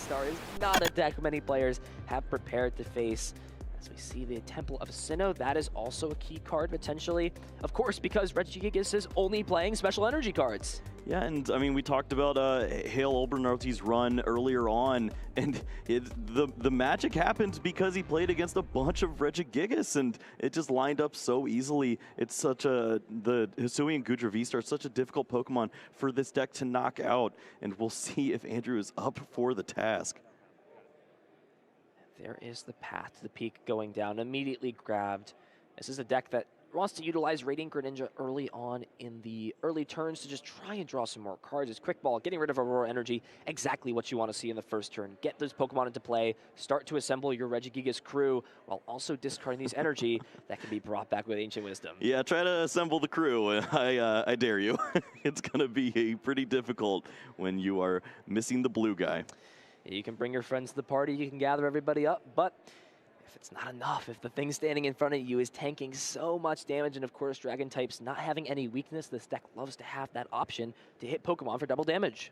V-Star is not a deck many players have prepared to face. As we see the Temple of Sinnoh, that is also a key card potentially. Of course, because Regibox is only playing special energy cards. Yeah, and I mean, we talked about Hale Olbernarti's run earlier on, and the magic happened because he played against a bunch of Regigigas, and it just lined up so easily. It's such the Hisuian Goodra V-Star is such a difficult Pokemon for this deck to knock out, and we'll see if Andrew is up for the task. There is the path to the peak going down, immediately grabbed. This is a deck that wants to utilize Radiant Greninja early on in the early turns to just try and draw some more cards. It's Quick Ball, getting rid of Aurora Energy, exactly what you want to see in the first turn. Get those Pokemon into play, start to assemble your Regigigas crew, while also discarding these energy that can be brought back with Ancient Wisdom. Yeah, try to assemble the crew. I dare you. It's going to be pretty difficult when you are missing the blue guy. You can bring your friends to the party, you can gather everybody up, but if it's not enough, if the thing standing in front of you is tanking so much damage, and of course Dragon types not having any weakness, this deck loves to have that option to hit Pokemon for double damage.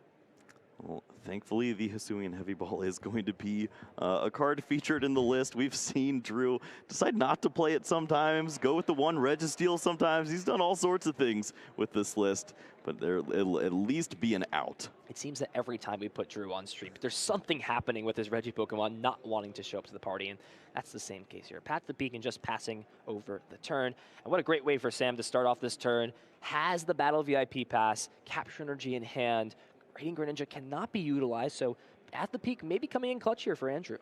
Well, thankfully, the Hisuian Heavy Ball is going to be a card featured in the list. We've seen Drew decide not to play it sometimes, go with the one Registeel sometimes. He's done all sorts of things with this list, but it'll at least be an out. It seems that every time we put Drew on stream, there's something happening with his Regi Pokemon not wanting to show up to the party, and that's the same case here. Path to the peak and just passing over the turn. And what a great way for Sam to start off this turn. Has the Battle VIP pass, Capture Energy in hand. Radiant Greninja cannot be utilized, so at the peak, maybe coming in clutch here for Andrew.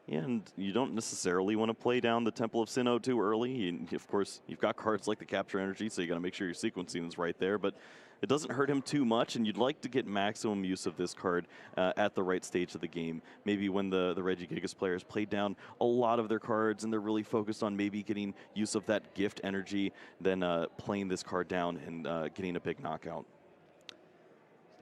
Yeah, and you don't necessarily want to play down the Temple of Sinnoh too early. And of course, you've got cards like the Capture Energy, so you got to make sure your sequencing is right there. But it doesn't hurt him too much, and you'd like to get maximum use of this card at the right stage of the game. Maybe when the Regigigas players played down a lot of their cards and they're really focused on maybe getting use of that gift energy, then playing this card down and getting a big knockout.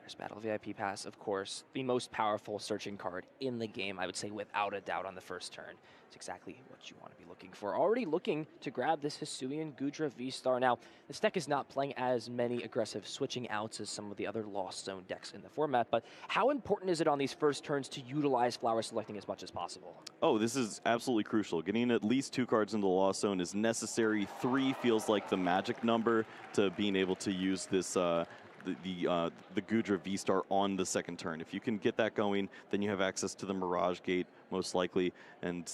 There's Battle VIP Pass, of course, the most powerful searching card in the game, I would say without a doubt on the first turn. It's exactly what you want to be looking for. Already looking to grab this Hisuian Goodra V-Star. Now, this deck is not playing as many aggressive switching outs as some of the other Lost Zone decks in the format, but how important is it on these first turns to utilize flower selecting as much as possible? Oh, this is absolutely crucial. Getting at least 2 cards into the Lost Zone is necessary. 3 feels like the magic number to being able to use this the Goodra V-Star on the second turn. If you can get that going, then you have access to the Mirage Gate, most likely. And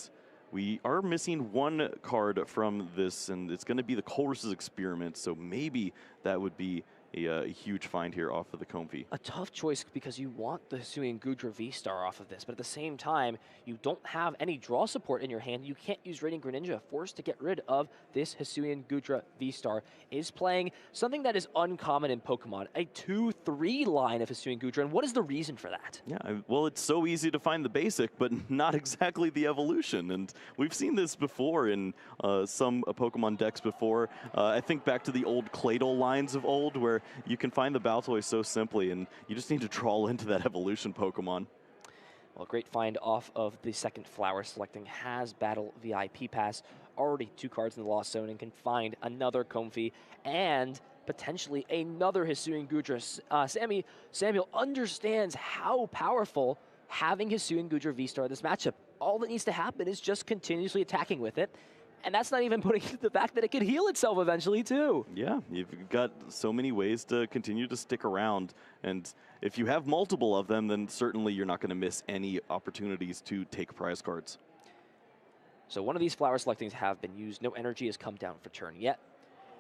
we are missing 1 card from this, and it's going to be the Colress's Experiment, so maybe that would be a huge find here off of the Comfy. A tough choice because you want the Hisuian Goodra V-Star off of this, but at the same time, you don't have any draw support in your hand. You can't use Radiant Greninja. Forced to get rid of this Hisuian Goodra V-Star. Is playing something that is uncommon in Pokemon, a 2-3 line of Hisuian Goodra, and what is the reason for that? Yeah, well, it's so easy to find the basic, but not exactly the evolution, and we've seen this before in some Pokemon decks before. I think back to the old Claydol lines of old, where you can find the Baltoy so simply, and you just need to trawl into that evolution Pokemon. Well, great find off of the second flower selecting. Has Battle VIP Pass, already 2 cards in the Lost Zone, and can find another Comfy and potentially another Hisuian Goodra. Samuel understands how powerful having Hisuian Goodra V-Star this matchup. All that needs to happen is just continuously attacking with it. And that's not even putting the fact that it can heal itself eventually, too. Yeah, you've got so many ways to continue to stick around. And if you have multiple of them, then certainly you're not going to miss any opportunities to take prize cards. So one of these flower selectings have been used. No energy has come down for turn yet.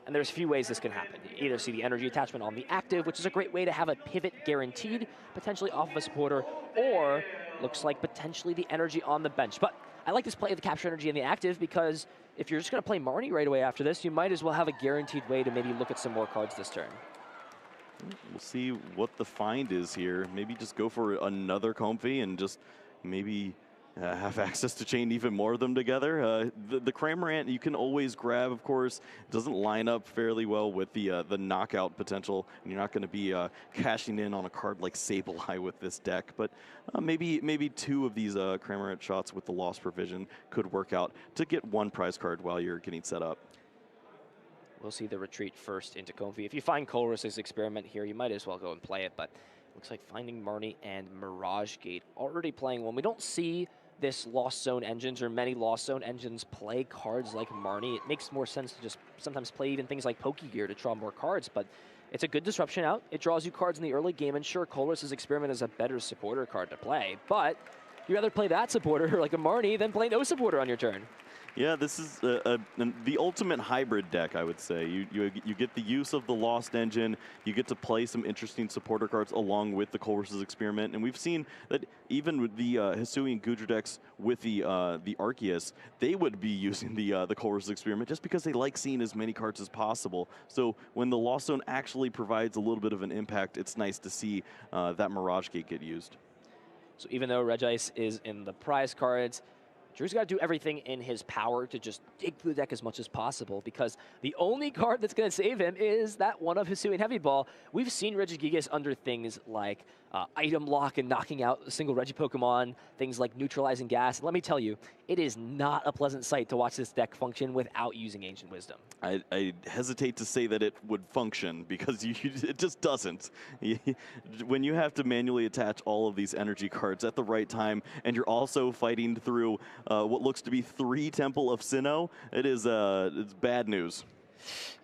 And there's a few ways this can happen. You either see the energy attachment on the active, which is a great way to have a pivot guaranteed, potentially off of a supporter, or looks like potentially the energy on the bench. But I like this play of the Capture Energy and the active because if you're just going to play Marnie right away after this, you might as well have a guaranteed way to maybe look at some more cards this turn. We'll see what the find is here. Maybe just go for another Comfy and just maybe have access to chain even more of them together. The Cramorant you can always grab, of course. It doesn't line up fairly well with the knockout potential, and you're not going to be cashing in on a card like Sableye with this deck. But maybe 2 of these Cramorant shots with the Lost Provision could work out to get 1 prize card while you're getting set up. We'll see the retreat first into Comfy. If you find Colress's Experiment here, you might as well go and play it, but Looks like finding Marnie and Mirage Gate already playing one. We don't see this Lost Zone engines or many Lost Zone engines play cards like Marnie. It makes more sense to just sometimes play even things like Pokegear to draw more cards, but it's a good disruption out. It draws you cards in the early game, and sure, Colress's Experiment is a better supporter card to play, but you'd rather play that supporter like a Marnie than play no supporter on your turn. Yeah, this is the ultimate hybrid deck, I would say. You get the use of the Lost Engine, you get to play some interesting supporter cards along with the Colress's Experiment, and we've seen that even with the Hisui and Goodra decks with the Arceus, they would be using the Colress's Experiment just because they like seeing as many cards as possible. So when the Lost Zone actually provides a little bit of an impact, it's nice to see that Mirage Gate get used. So even though Regice is in the prize cards, Drew's got to do everything in his power to just dig through the deck as much as possible, because the only card that's going to save him is that one of Hisui and Heavy Ball. We've seen Regigigas under things like item lock and knocking out a single Regi Pokemon, things like neutralizing gas. And let me tell you, it is not a pleasant sight to watch this deck function without using Ancient Wisdom. I hesitate to say that it would function because it just doesn't. When you have to manually attach all of these energy cards at the right time, and you're also fighting through what looks to be 3 Temple of Sinnoh, it's bad news.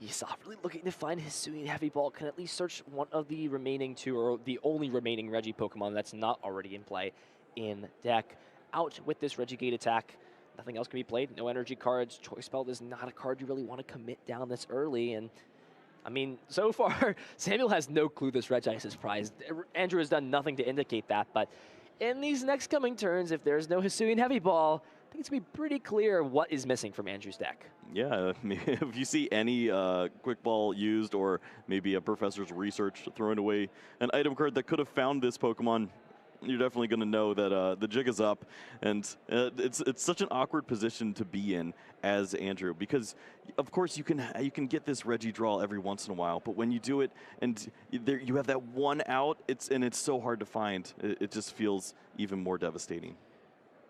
Yusuf really looking to find Hisui and Heavy Ball, can at least search one of the remaining 2, or the only remaining Regi Pokemon that's not already in play in deck. Out with this Regigate attack. Nothing else can be played. No energy cards. Choice Belt is not a card you really want to commit down this early. And I mean, so far, Samuel has no clue this Regice is prized. Andrew has done nothing to indicate that. But in these next coming turns, if there's no Hisui and Heavy Ball, I think it's going to be pretty clear what is missing from Andrew's deck. Yeah, if you see any Quick Ball used, or maybe a Professor's Research throwing away an item card that could have found this Pokemon, you're definitely going to know that the jig is up. And it's such an awkward position to be in as Andrew, because of course you can get this Regi draw every once in a while, but when you do it and you have that one out, it's so hard to find. It just feels even more devastating.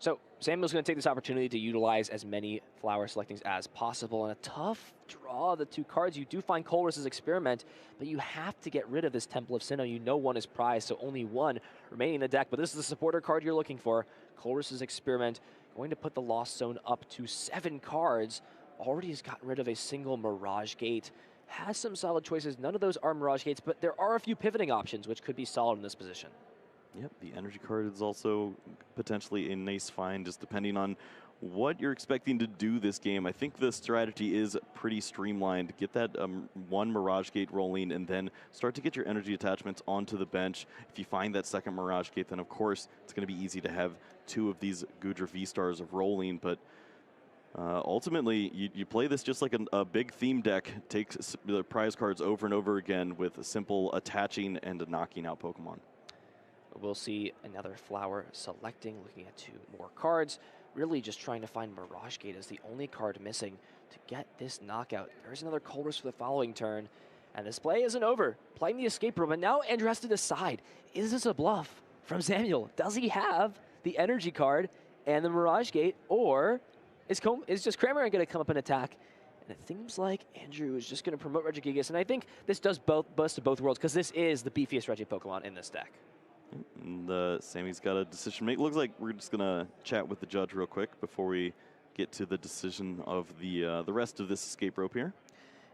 So Samuel's going to take this opportunity to utilize as many flower selectings as possible. And a tough draw, the 2 cards. You do find Colress's Experiment, but you have to get rid of this Temple of Sinnoh. You know one is prized, so only 1 remaining in the deck. But this is the supporter card you're looking for. Colress's Experiment, going to put the Lost Zone up to 7 cards. Already has gotten rid of a single Mirage Gate. Has some solid choices. None of those are Mirage Gates, but there are a few pivoting options, which could be solid in this position. Yep, the energy card is also potentially a nice find, just depending on what you're expecting to do this game. I think the strategy is pretty streamlined. Get that 1 Mirage Gate rolling, and then start to get your energy attachments onto the bench. If you find that second Mirage Gate, then of course it's going to be easy to have 2 of these Goodra V-Stars rolling, but ultimately, you play this just like a big theme deck. Takes the prize cards over and over again with a simple attaching and knocking out Pokemon. We'll see another flower selecting, looking at 2 more cards. Really just trying to find Mirage Gate as the only card missing to get this knockout. There's another Colress for the following turn. And this play isn't over. Playing the escape room, and now Andrew has to decide, is this a bluff from Samuel? Does he have the energy card and the Mirage Gate, or is just Cramorant going to come up and attack? And it seems like Andrew is just going to promote Regigigas, and I think this does bust of both worlds, because this is the beefiest Regi Pokemon in this deck. And Sammy's got a decision to make. Looks like we're just gonna chat with the judge real quick before we get to the decision of the rest of this escape rope here.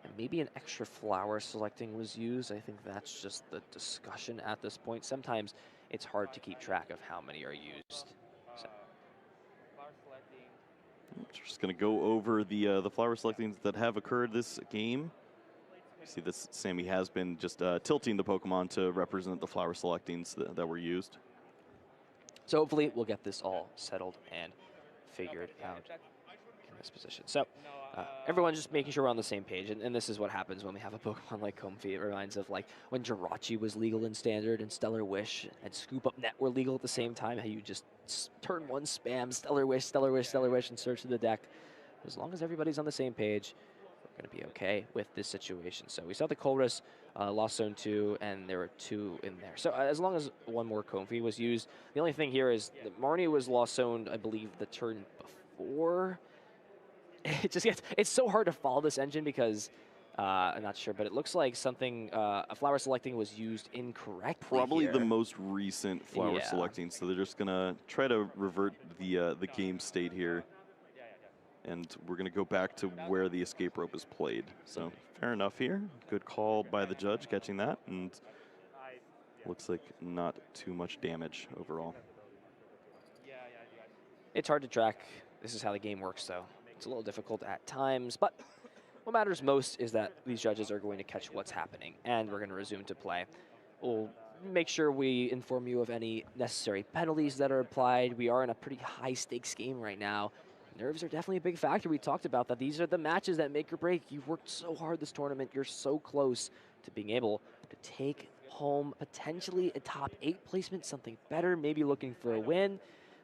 And maybe an extra flower selecting was used. I think that's just the discussion at this point. Sometimes it's hard to keep track of how many are used. So. Just gonna go over the flower selectings that have occurred this game. See, this Sammy has been just tilting the Pokemon to represent the flower selectings that were used. So hopefully we'll get this all settled and figured out in this position. So everyone's just making sure we're on the same page, and this is what happens when we have a Pokemon like Comfey. It reminds of like when Jirachi was legal in Standard and Stellar Wish and Scoop Up Net were legal at the same time, how you just turn 1 spam, Stellar Wish, Stellar Wish, Stellar Wish, and search through the deck. As long as everybody's on the same page, going to be okay with this situation. So we saw the Colress Lost Zone 2, and there were 2 in there. So as long as 1 more Comfey was used, the only thing here is that Marnie was Lost Zoned, I believe, the turn before. It's so hard to follow this engine because I'm not sure, but it looks like something, a flower selecting was used incorrectly Probably here. the most recent flower Yeah. selecting, so they're just gonna try to revert the game state here, and we're gonna go back to where the escape rope is played. So fair enough here. Good call by the judge catching that, and looks like not too much damage overall. It's hard to track. This is how the game works, though. It's a little difficult at times, but what matters most is that these judges are going to catch what's happening, and we're going to resume to play. We'll make sure we inform you of any necessary penalties that are applied. We are in a pretty high-stakes game right now. Nerves are definitely a big factor. We talked about that. These are the matches that make or break. You've worked so hard this tournament. You're so close to being able to take home potentially a top 8 placement, something better, maybe looking for a win.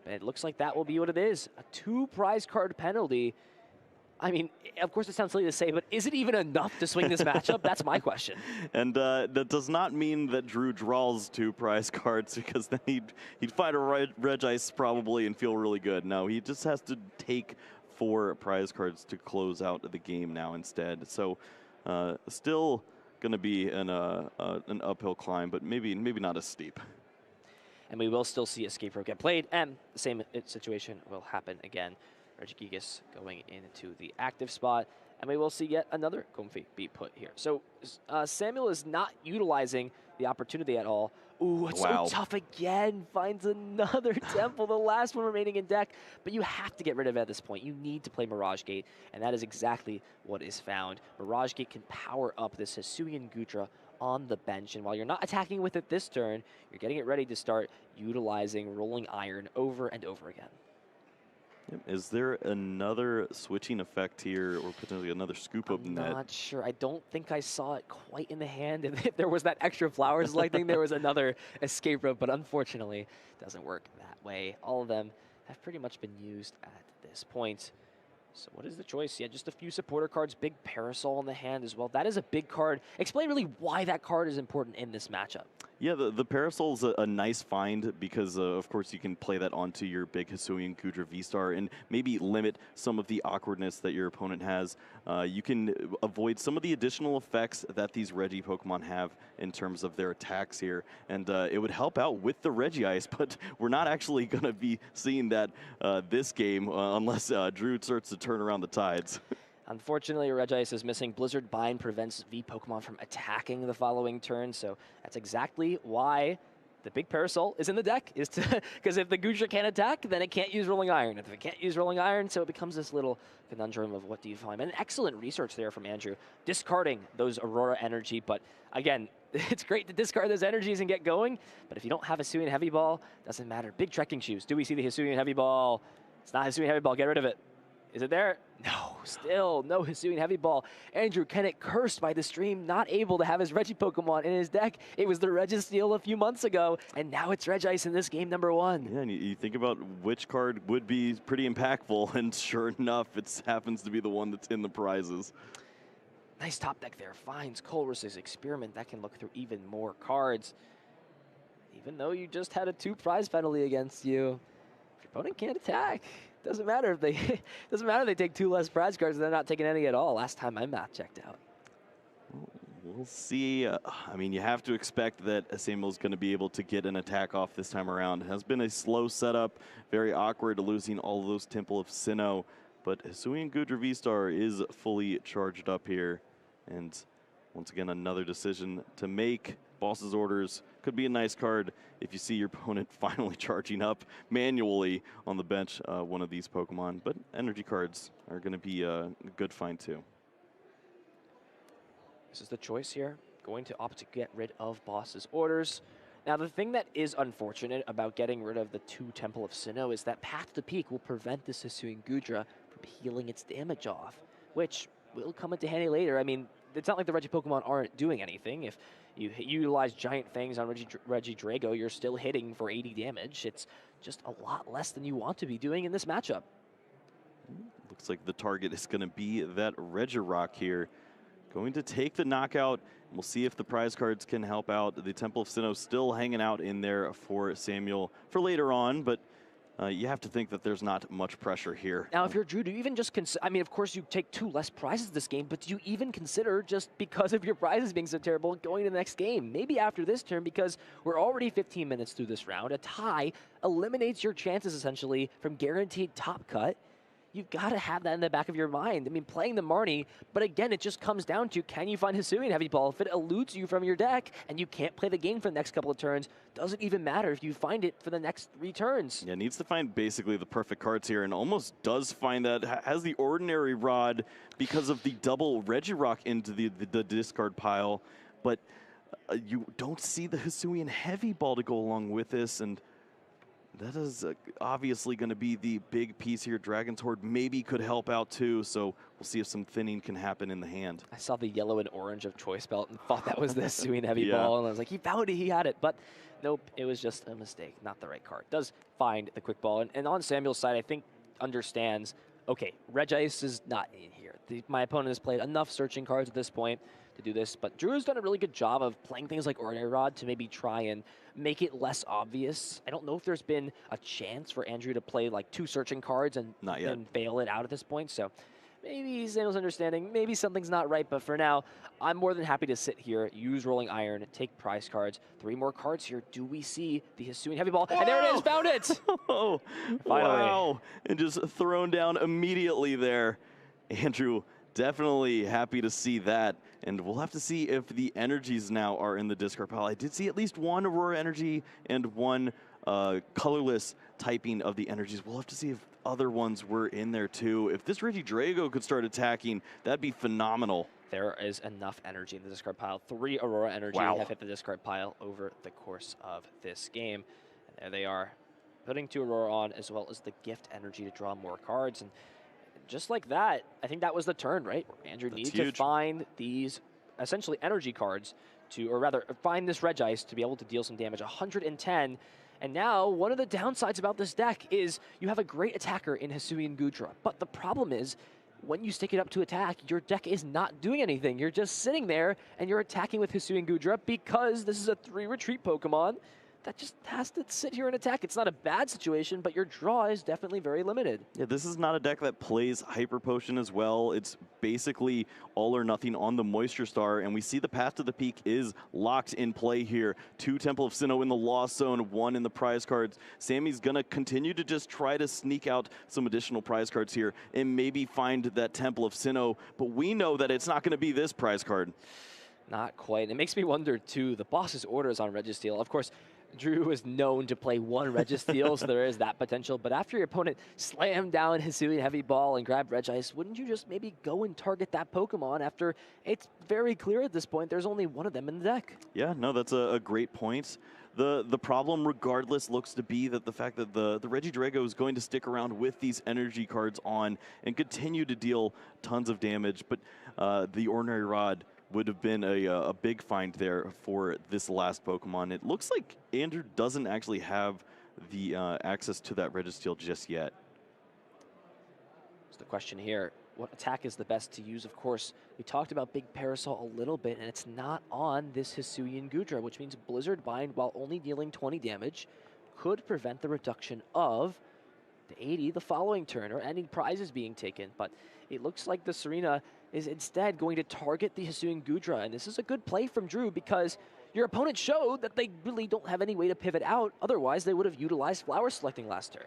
But it looks like that will be what it is. A 2 prize card penalty. I mean, of course it sounds silly to say, but is it even enough to swing this matchup? That's my question. And that does not mean that Drew draws 2 prize cards, because then he'd fight a Regice probably and feel really good. No, he just has to take 4 prize cards to close out the game now instead. So still going to be an uphill climb, but maybe not as steep. And we will still see Escape Rope get played, and the same situation will happen again. Regibox going into the active spot, and we will see yet another Comfy be put here. So Samuel is not utilizing the opportunity at all. Ooh, it's so tough again. Finds another temple, the last one remaining in deck. But you have to get rid of it at this point. You need to play Mirage Gate, and that is exactly what is found. Mirage Gate can power up this Hisuian Goodra on the bench, and while you're not attacking with it this turn, you're getting it ready to start utilizing Rolling Iron over and over again. Is there another switching effect here, or potentially another scoop of net? I'm not sure. I don't think I saw it quite in the hand. If there was that extra flower selecting, there was another escape rope, but unfortunately, it doesn't work that way. All of them have pretty much been used at this point. So what is the choice? Yeah, just a few supporter cards, big Parasol in the hand as well. That is a big card. Explain really why that card is important in this matchup. Yeah, the Parasol's a nice find because, of course, you can play that onto your big Hisuian Goodra V-Star and maybe limit some of the awkwardness that your opponent has. You can avoid some of the additional effects that these Regi Pokemon have in terms of their attacks here, and it would help out with the Regice, but we're not actually going to be seeing that this game unless Drew starts to turn around the tides. Unfortunately, Regice is missing. Blizzard Bind prevents V Pokemon from attacking the following turn, so that's exactly why the big Parasol is in the deck, is to because if the Goodra can't attack, then it can't use Rolling Iron. If it can't use Rolling Iron, so it becomes this little conundrum of what do you find. And an excellent research there from Andrew, discarding those Aurora energy, but again, it's great to discard those energies and get going, but if you don't have Hisuian Heavy Ball, doesn't matter. Big trekking shoes. Do we see the Hisuian Heavy Ball? It's not Hisuian Heavy Ball. Get rid of it. Is it there? No, still no Hisuian Heavy Ball. Andrew Kennett cursed by the stream, not able to have his Regi Pokemon in his deck. It was the Registeel a few months ago, and now it's Regice in this game number 1. Yeah, and you think about which card would be pretty impactful, and sure enough, it happens to be the one that's in the prizes. Nice top deck there. Finds Colress's Experiment. That can look through even more cards. Even though you just had a 2 prize penalty against you, if your opponent can't attack, doesn't matter if they they take 2 less prize cards. They're not taking any at all. Last time my math checked out. We'll see. I mean, you have to expect that Samuel's going to be able to get an attack off this time around. It has been a slow setup, very awkward, losing all of those Temple of Sinnoh. But Hisuian Goodra V-Star is fully charged up here. And once again, another decision to make. Boss's Orders could be a nice card if you see your opponent finally charging up manually on the bench one of these Pokemon. But energy cards are going to be a good find too. This is the choice here. Going to opt to get rid of Boss's Orders. Now, the thing that is unfortunate about getting rid of the 2 Temple of Sinnoh is that Path to Peak will prevent this Hisuian Goodra from healing its damage off, which will come into handy later. I mean, it's not like the Regi Pokemon aren't doing anything. If you utilize Giant Fangs on Regidrago, you're still hitting for 80 damage. It's just a lot less than you want to be doing in this matchup. Looks like the target is going to be that Regirock here. Going to take the knockout. We'll see if the prize cards can help out. The Temple of Sinnoh still hanging out in there for Samuel for later on, but you have to think that there's not much pressure here. Now, if you're Drew, do you even just consider, I mean, of course you take 2 less prizes this game, but do you even consider, just because of your prizes being so terrible, going to the next game? Maybe after this turn, because we're already 15 minutes through this round. A tie eliminates your chances, essentially, from guaranteed top cut. You've got to have that in the back of your mind. I mean, playing the Marnie, but again, it just comes down to, can you find Hisuian Heavy Ball? If it eludes you from your deck and you can't play the game for the next couple of turns, doesn't even matter if you find it for the next 3 turns. Yeah, needs to find basically the perfect cards here, and almost does find that. Has the Ordinary Rod because of the double Regirock into the discard pile, but you don't see the Hisuian Heavy Ball to go along with this, and that is obviously going to be the big piece here. Dragon's Horde maybe could help out too, so we'll see if some thinning can happen in the hand. I saw the yellow and orange of Choice Belt and thought that was the Hisuian Heavy Ball, and I was like, he found it, he had it, but nope, it was just a mistake, not the right card. Does find the quick ball, and on Samuel's side, I think understands, okay, Regice is not in here. My opponent has played enough searching cards at this point to do this, but Drew has done a really good job of playing things like Ordinary Rod to maybe try and make it less obvious. I don't know if there's been a chance for Andrew to play like 2 searching cards and bail it out at this point, so maybe Samuel's understanding, maybe something's not right, but for now, I'm more than happy to sit here, use Rolling Iron, take prize cards. 3 more cards here. Do we see the Hisuian Heavy Ball? Whoa! And there it is, found it! Oh, wow, and just thrown down immediately there. Andrew, definitely happy to see that, and we'll have to see if the energies now are in the discard pile. I did see at least 1 Aurora Energy and 1 colorless typing of the energies. We'll have to see if other ones were in there too. If this Regidrago could start attacking, that'd be phenomenal. There is enough energy in the discard pile. 3 Aurora Energy have hit the discard pile over the course of this game. And there they are, putting 2 Aurora on, as well as the Gift Energy to draw more cards. And just like that, I think that was the turn, right? Andrew needs to find these essentially energy cards to, or rather, find this Regice to be able to deal some damage. 110. And now, one of the downsides about this deck is you have a great attacker in Hisuian Goodra. But the problem is, when you stick it up to attack, your deck is not doing anything. You're just sitting there, and you're attacking with Hisuian Goodra because this is a 3 retreat Pokemon that just has to sit here and attack. It's not a bad situation, but your draw is definitely very limited. Yeah, this is not a deck that plays Hyper Potion as well. It's basically all or nothing on the Moisture Star, and we see the path to the peak is locked in play here. 2 Temple of Sinnoh in the Lost Zone, 1 in the prize cards. Sammy's gonna continue to just try to sneak out some additional prize cards here and maybe find that Temple of Sinnoh, but we know that it's not gonna be this prize card. Not quite. It makes me wonder, too, the boss's orders on Registeel. Of course, Drew is known to play 1 Registeel, so there is that potential. But after your opponent slammed down Hisuian Heavy Ball and grabbed Regice, wouldn't you just maybe go and target that Pokemon after it's very clear at this point there's only 1 of them in the deck? Yeah, no, that's a great point. The problem, regardless, looks to be that the fact that the Regidrago is going to stick around with these energy cards on and continue to deal tons of damage. But the Ordinary Rod would have been a big find there for this last Pokemon. It looks like Andrew doesn't actually have the access to that Registeel just yet. So the question here, what attack is the best to use? Of course, we talked about Big Parasol a little bit, and it's not on this Hisuian Goodra, which means Blizzard Bind, while only dealing 20 damage, could prevent the reduction of the 80 the following turn, or any prizes being taken. But it looks like the Serena is instead going to target the Hisuian Goodra, and this is a good play from Drew because your opponent showed that they really don't have any way to pivot out. Otherwise, they would have utilized Flower Selecting last turn.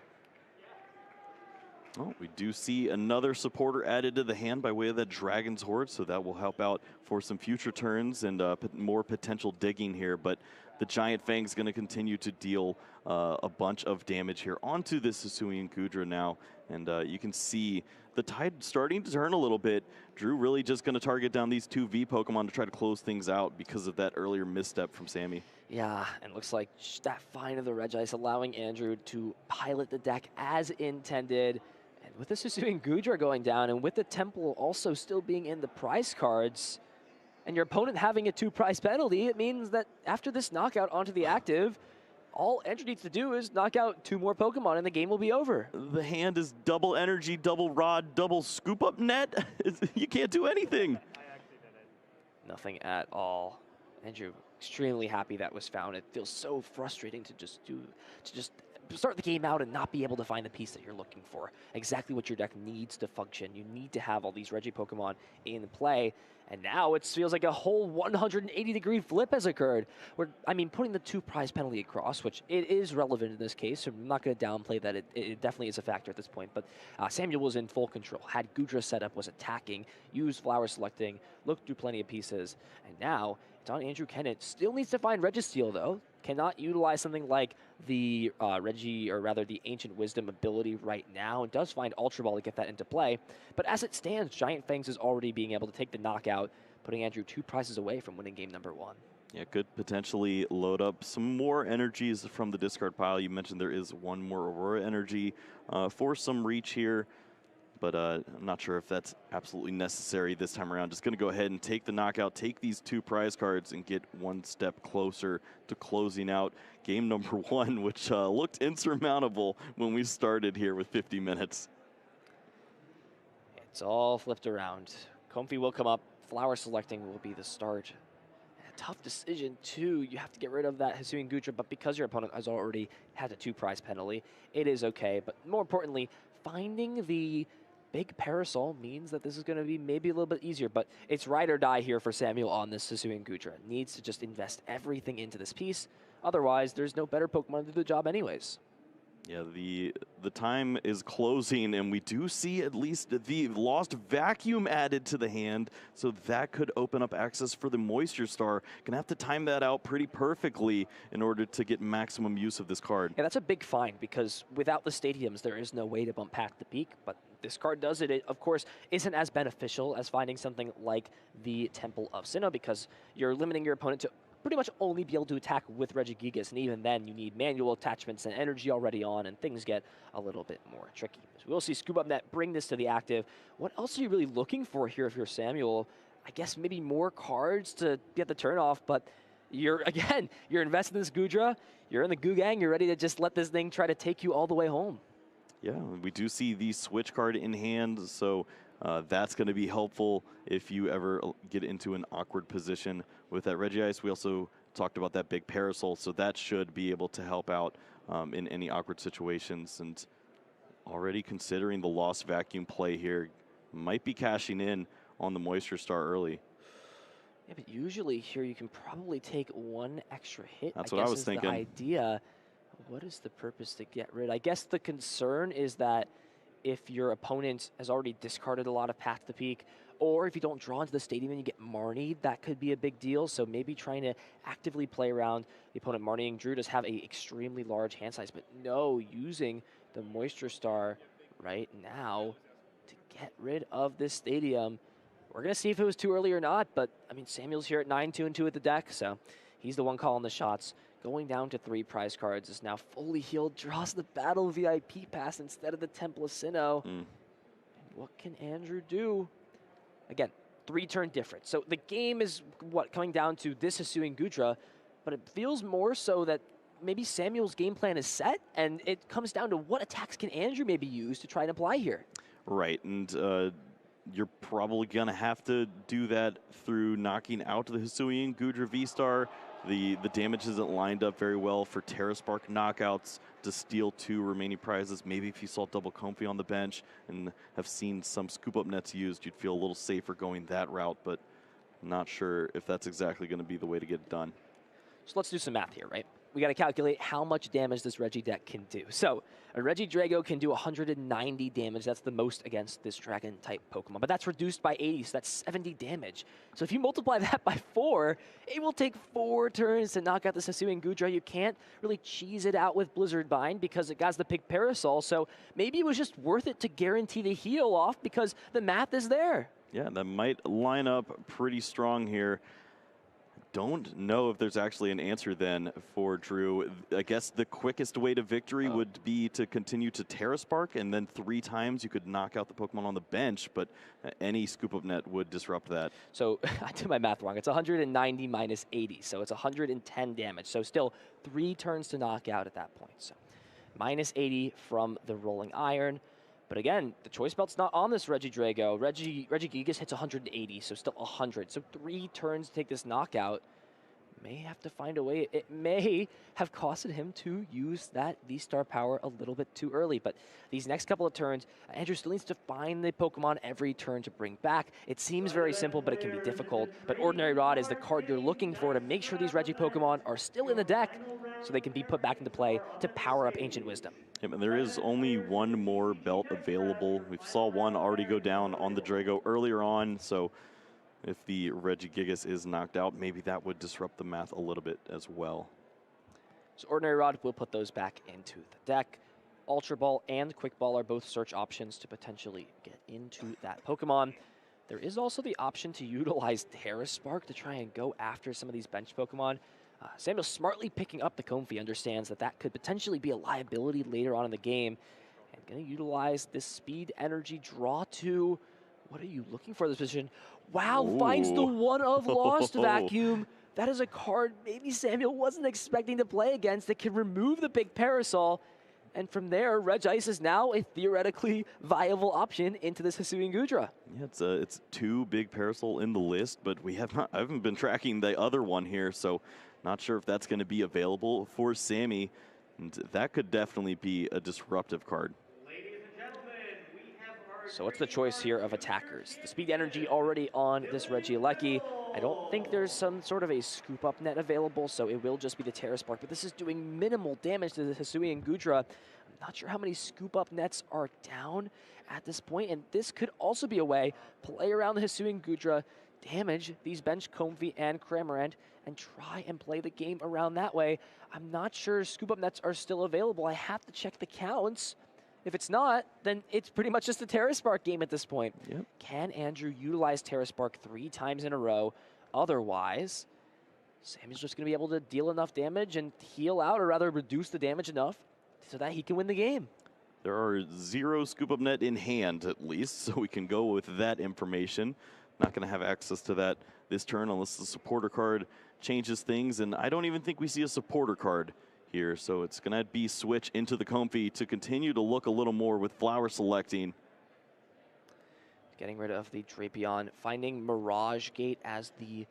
Oh, we do see another supporter added to the hand by way of that Dragon's Horde, so that will help out for some future turns and more potential digging here. But the Giant Fang's going to continue to deal a bunch of damage here onto this Hisuian Goodra now. And you can see the tide starting to turn a little bit. Drew really just going to target down these 2 V Pokemon to try to close things out because of that earlier misstep from Sammy. Yeah, and it looks like that find of the Regice allowing Andrew to pilot the deck as intended. And with the Hisuian Goodra going down and with the Temple also still being in the prize cards, and your opponent having a 2 prize penalty, it means that after this knockout onto the active, all Andrew needs to do is knock out 2 more Pokemon and the game will be over. The hand is double energy, double rod, double scoop up net. You can't do anything. I actually did it. Nothing at all. Andrew, extremely happy that was found. It feels so frustrating to just start the game out and not be able to find the piece that you're looking for. Exactly what your deck needs to function. You need to have all these Regi Pokemon in play. And now it feels like a whole 180-degree flip has occurred. Where, I mean, putting the 2 prize penalty across, which it is relevant in this case, so I'm not going to downplay that it definitely is a factor at this point. But Samuel was in full control, had Goodra set up, was attacking, used flower selecting, looked through plenty of pieces. And now it's on Andrew Kennett. Still needs to find Registeel, though. Cannot utilize something like the the Ancient Wisdom ability right now, and does find Ultra Ball to get that into play. But as it stands, Giant Fangs is already being able to take the knockout, putting Andrew 2 prizes away from winning game number 1. Yeah, could potentially load up some more energies from the discard pile. You mentioned there is 1 more Aurora energy for some reach here, but I'm not sure if that's absolutely necessary this time around. Just going to go ahead and take the knockout, take these 2 prize cards, and get 1 step closer to closing out game number 1, which looked insurmountable when we started here with 50 minutes. It's all flipped around. Comfy will come up. Flower selecting will be the start. A tough decision, too. You have to get rid of that Hisuian Goodra, but because your opponent has already had a 2 prize penalty, it is okay. But more importantly, finding the big Parasol means that this is going to be maybe a little bit easier, but it's ride or die here for Samuel on this Hisuian Goodra. Needs to just invest everything into this piece. Otherwise, there's no better Pokemon to do the job anyways. Yeah, the time is closing, and we do see at least the Lost Vacuum added to the hand, so that could open up access for the Moisture Star. Gonna have to time that out pretty perfectly in order to get maximum use of this card. Yeah, that's a big find, because without the stadiums, there is no way to bump past the peak, but this card does it. It, of course, isn't as beneficial as finding something like the Temple of Sinnoh, because you're limiting your opponent to pretty much only be able to attack with Regigigas, and even then you need manual attachments and energy already on, and things get a little bit more tricky. So we'll see Scoop Up Net bring this to the active. What else are you really looking for here if you're Samuel? I guess maybe more cards to get the turn off, but you're invested in this Goodra, you're in the Goo Gang, you're ready to just let this thing try to take you all the way home. Yeah, we do see the Switch card in hand, so that's going to be helpful if you ever get into an awkward position with that Regice. We also talked about that big Parasol, so that should be able to help out in any awkward situations. And already considering the Lost Vacuum play here, might be cashing in on the Moisture Star early. Yeah, but usually here you can probably take 1 extra hit. That's what I was thinking. The idea. What is the purpose to get rid? I guess the concern is that if your opponent has already discarded a lot of Path to Peak, or if you don't draw into the stadium and you get Marnied, that could be a big deal. So maybe trying to actively play around the opponent Marnieing. Drew does have a extremely large hand size, but no, using the Moisture Star right now to get rid of this stadium. We're going to see if it was too early or not, but I mean, Samuel's here at 9-2-2 at the deck, so he's the one calling the shots. Going down to 3 prize cards, is now fully healed, draws the Battle VIP pass instead of the Temple of Sinnoh. And what can Andrew do? Again, 3-turn difference. So the game is, coming down to this Hisuian Goodra, but it feels more so that maybe Samuel's game plan is set, and it comes down to what attacks can Andrew maybe use to try and apply here. Right, and you're probably going to have to do that through knocking out the Hisuian Goodra V-Star. The damage isn't lined up very well for Terra Spark knockouts to steal 2 remaining prizes. Maybe if you saw double Comfy on the bench and have seen some Scoop Up Nets used, you'd feel a little safer going that route, but I'm not sure if that's exactly going to be the way to get it done. So let's do some math here, right? We got to calculate how much damage this Regi deck can do. So a Regidrago can do 190 damage. That's the most against this Dragon-type Pokemon. But that's reduced by 80, so that's 70 damage. So if you multiply that by 4, it will take 4 turns to knock out this Hisuian Goodra. You can't really cheese it out with Blizzard Bind because it has the Pig Parasol. So maybe it was just worth it to guarantee the heal off because the math is there. Yeah, that might line up pretty strong here. Don't know if there's actually an answer then for Drew. I guess the quickest way to victory would be to continue to Terra Spark, and then 3 times you could knock out the Pokemon on the bench, but any Scoop Up Net would disrupt that. So I did my math wrong. It's 190 minus 80, so it's 110 damage. So still 3 turns to knock out at that point. So minus 80 from the Rolling Iron. But again, the Choice Belt's not on this Regidrago. Regigigas hits 180, so still 100. So 3 turns to take this knockout. may have to find a way. It may have costed him to use that V-Star power a little bit too early. But these next couple of turns, Andrew still needs to find the Pokemon every turn to bring back. It seems very simple, but it can be difficult. But Ordinary Rod is the card you're looking for to make sure these Regi Pokemon are still in the deck so they can be put back into play to power up Ancient Wisdom. Yep, and there is only one more belt available. We saw one already go down on the Drago earlier on, so if the Regigigas is knocked out, maybe that would disrupt the math a little bit as well. So Ordinary Rod will put those back into the deck. Ultra Ball and Quick Ball are both search options to potentially get into that Pokemon. There is also the option to utilize Terra Spark to try and go after some of these bench Pokemon. Samuel smartly picking up the Comfey understands that that could potentially be a liability later on in the game. And going to utilize this speed, energy, draw to... What are you looking for this position? Wow, Ooh. finds the one of Lost Vacuum. That is a card maybe Samuel wasn't expecting to play against that can remove the big Parasol. And from there, Regice is now a theoretically viable option into this Hisuian Goodra. Yeah, it's two big Parasol in the list, but I haven't been tracking the other one here, so not sure if that's going to be available for Sammy. And that could definitely be a disruptive card. So what's the choice here of attackers? The speed energy already on this Regieleki. I don't think there's some sort of a scoop up net available, so it will just be the Terra Spark, but this is doing minimal damage to the Hisuian Goodra. I'm not sure how many scoop up nets are down at this point, and this could also be a way, play around the Hisuian Goodra, damage these bench Comfey and Cramorant, and try and play the game around that way. I'm not sure scoop up nets are still available. I have to check the counts. If it's not, then it's pretty much just a Terra Spark game at this point. Yep. Can Andrew utilize Terra Spark 3 times in a row? Otherwise, Sammy's just going to be able to deal enough damage and heal out, or rather reduce the damage enough so that he can win the game. There are 0 scoop up net in hand, at least, so we can go with that information. Not going to have access to that this turn unless the supporter card changes things, and I don't even think we see a supporter card here, so it's going to be switch into the Comfey to continue to look a little more with Flower selecting. Getting rid of the Drapion, finding Mirage Gate as the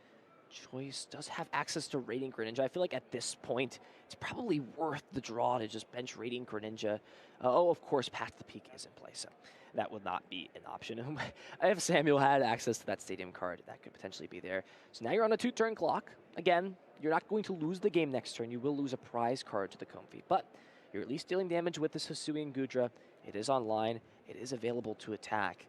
choice. Does have access to Radiant Greninja. I feel like at this point, it's probably worth the draw to just bench Radiant Greninja. Oh, of course, Path to the Peak is in play, so that would not be an option. If Samuel had access to that Stadium card, that could potentially be there. So now you're on a 2-turn clock. Again, you're not going to lose the game next turn. You will lose a prize card to the Comfey, but you're at least dealing damage with this Hisuian Goodra. It is online. It is available to attack.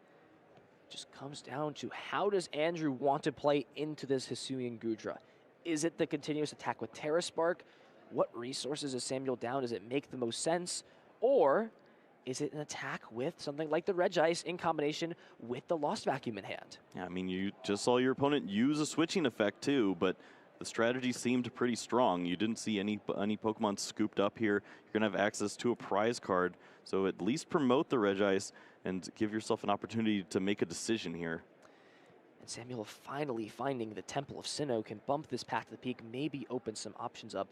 It just comes down to how does Andrew want to play into this Hisuian Goodra? Is it the continuous attack with Terra Spark? What resources is Samuel down? Does it make the most sense? Or is it an attack with something like the Regice in combination with the Lost Vacuum in hand? Yeah, I mean, you just saw your opponent use a switching effect too, but the strategy seemed pretty strong. You didn't see any Pokemon scooped up here. You're going to have access to a prize card, so at least promote the Regice and give yourself an opportunity to make a decision here. And Samuel finally finding the Temple of Sinnoh can bump this Path to the Peak, maybe open some options up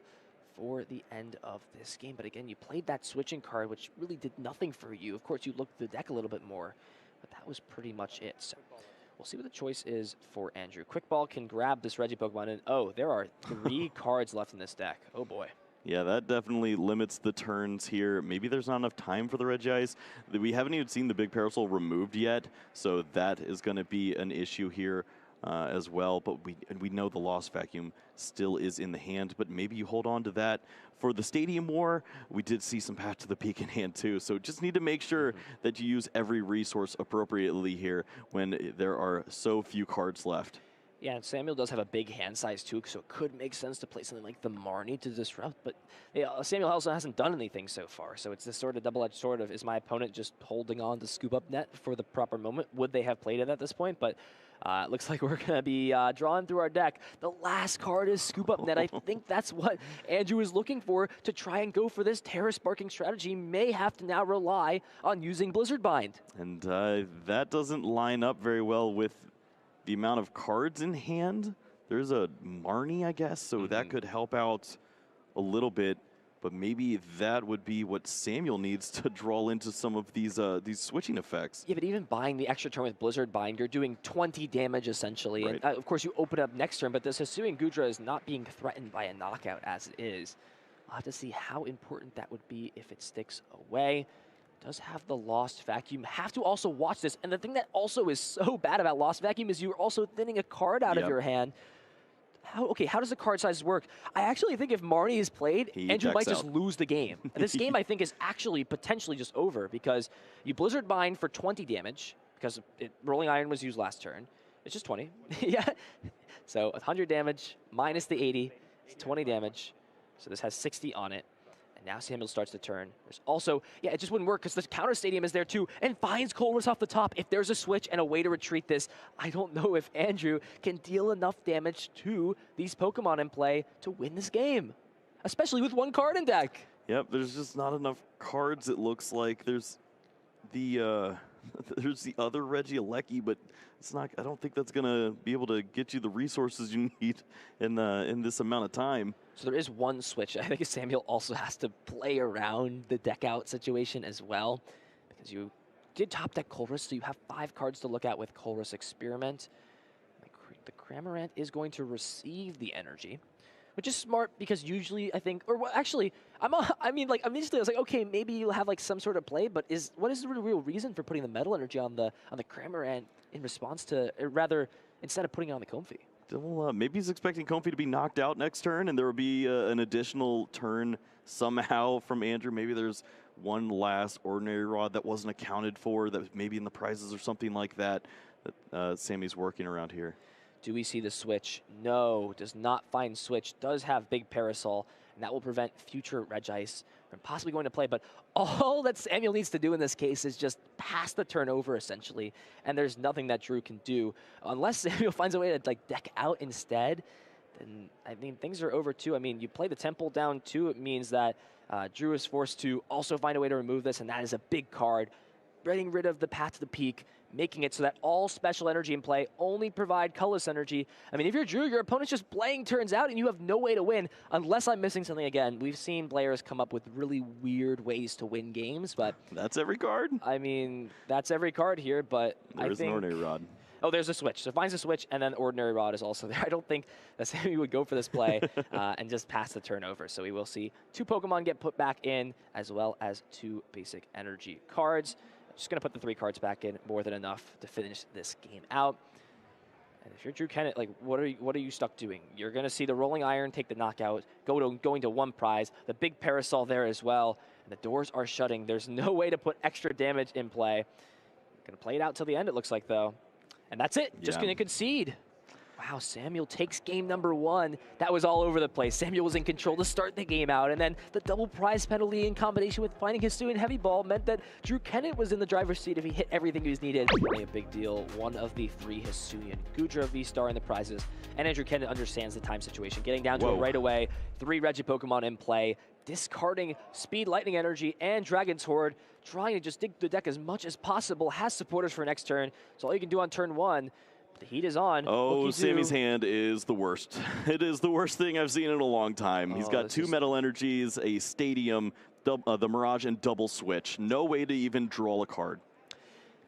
for the end of this game. But again, you played that switching card, which really did nothing for you. Of course, you looked at the deck a little bit more, but that was pretty much it. So we'll see what the choice is for Andrew. Quick Ball can grab this Regi Pokemon, and oh, there are 3 cards left in this deck. Oh boy. Yeah, that definitely limits the turns here. Maybe there's not enough time for the Regice. We haven't even seen the big Parasol removed yet, so that is going to be an issue here as well. But we know the Lost Vacuum still is in the hand, but maybe you hold on to that. For the Stadium War, we did see some Path to the Peak in hand too, so just need to make sure that you use every resource appropriately here when there are so few cards left. Yeah, and Samuel does have a big hand size too, so it could make sense to play something like the Marnie to disrupt, but Samuel also hasn't done anything so far, so it's this sort of double-edged sword of, is my opponent just holding on to scoop up net for the proper moment? Would they have played it at this point? But it looks like we're going to be drawing through our deck. The last card is scoop up net. I think that's what Andrew is looking for to try and go for this Terra Sparking strategy. May have to now rely on using Blizzard Bind. And that doesn't line up very well with the amount of cards in hand. There's a Marnie, I guess, so that could help out a little bit. but maybe that would be what Samuel needs to draw into some of these switching effects. Yeah, but even buying the extra turn with Blizzard Bind, you're doing 20 damage essentially. Right. And of course you open up next turn, but this Hisuian Goodra is not being threatened by a knockout as it is. I'll have to see how important that would be if it sticks away. Does have the Lost Vacuum. Have to also watch this. And the thing that also is so bad about Lost Vacuum is you're also thinning a card out of your hand. How does the card size work? I actually think if Marnie is played, Andrew might just lose the game. This game, I think, is actually potentially just over because you Blizzard Bind for 20 damage because Rolling Iron was used last turn. It's just 20. Yeah. So 100 damage minus the 80. It's 20 damage. So this has 60 on it. And now Samuel starts the turn. There's also, yeah, it just wouldn't work because the counter stadium is there too and finds Colress off the top. If there's a switch and a way to retreat this, I don't know if Andrew can deal enough damage to these Pokemon in play to win this game, especially with one card in deck. Yep, there's just not enough cards, it looks like. There's the there's the other Regieleki, but it's not. I don't think that's gonna be able to get you the resources you need in this amount of time. So there is one switch. I think Samuel also has to play around the deck out situation as well, because you did top deck Colress, so you have 5 cards to look at with Colress Experiment. The Cramorant is going to receive the energy, which is smart because usually I think, or well, actually, initially I was like, okay, maybe you'll have like some sort of play, but what is the real reason for putting the Metal Energy on the Cramorant in response to, or rather, instead of putting it on the Comfey? Well, maybe he's expecting Comfey to be knocked out next turn, and there will be an additional turn somehow from Andrew. Maybe there's one last Ordinary Rod that wasn't accounted for, that was maybe in the prizes or something like that, that Sammy's working around here. Do we see the switch? No, does not find switch. Does have Big Parasol, and that will prevent future Regice from possibly going to play. But all that Samuel needs to do in this case is just pass the turn over, essentially. And there's nothing that Drew can do. Unless Samuel finds a way to like deck out instead, then, I mean, things are over too. I mean, you play the Temple down too. It means that Drew is forced to also find a way to remove this, and that is a big card. Getting rid of the Path to the Peak, making it so that all special energy in play only provide colorless energy. I mean, if you're Drew, your opponent's just playing turns out and you have no way to win, unless I'm missing something again. We've seen players come up with really weird ways to win games, but... That's every card? I mean, that's every card here, but There's an Ordinary Rod. Oh, there's a switch. So finds a switch, and then Ordinary Rod is also there. I don't think that Sammy would go for this play and just pass the turn over. So we will see 2 Pokemon get put back in, as well as 2 basic energy cards. Just going to put the 3 cards back in, more than enough to finish this game out. And if you're Drew Kennett, like, what are you stuck doing? You're going to see the Rolling Iron take the knockout, going to 1 prize, the Big Parasol there as well, and the doors are shutting. There's no way to put extra damage in play. Going to play it out till the end, it looks like, though. And that's it. Just going to concede. Wow, Samuel takes game number 1. That was all over the place. Samuel was in control to start the game out, and then the double prize penalty in combination with finding Hisuian Heavy Ball meant that Drew Kennett was in the driver's seat if he hit everything he was needed. A big deal. One of the 3 Hisuian Goodra V-Star in the prizes, and Andrew Kennett understands the time situation. Getting down to it right away. 3 Regi Pokemon in play, discarding Speed, Lightning Energy, and Dragon's Horde, trying to just dig the deck as much as possible. Has supporters for next turn. So all you can do on turn 1. The heat is on. Oh, Sammy's hand is the worst. It is the worst thing I've seen in a long time. He's got 2 Metal Energies, a Stadium, the Mirage, and double switch. No way to even draw a card.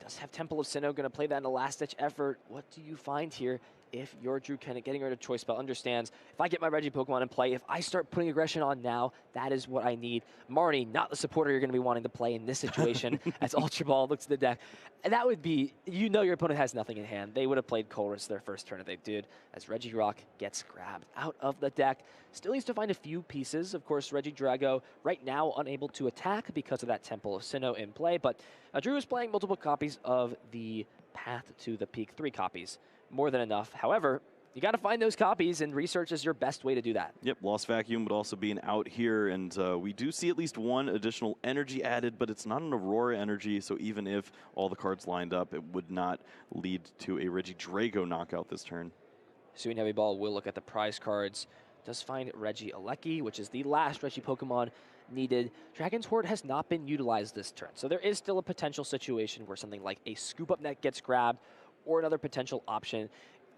Does have Temple of Sinnoh, going to play that in a last-ditch effort. What do you find here? If you're Drew Kennett, getting rid of Choice Spell, understands if I get my Regi Pokemon in play, if I start putting aggression on now, that is what I need. Marnie, not the supporter you're going to be wanting to play in this situation, as Ultra Ball looks at the deck. And that would be, you know your opponent has nothing in hand. They would have played Colress their first turn if they did, as Regirock gets grabbed out of the deck. Still needs to find a few pieces. Of course, Regidrago right now unable to attack because of that Temple of Sinnoh in play, but Drew is playing multiple copies of the Path to the Peak, 3 copies. More than enough. However, you got to find those copies, and research is your best way to do that. Yep, Lost Vacuum would also be an out here, and we do see at least 1 additional energy added, but it's not an Aurora energy, so even if all the cards lined up, it would not lead to a Regidrago knockout this turn. Hisuian Heavy Ball will look at the prize cards. Does find Regieleki, which is the last Regi Pokemon needed. Dragon's Horde has not been utilized this turn, so there is still a potential situation where something like a Scoop Up Net gets grabbed, or another potential option.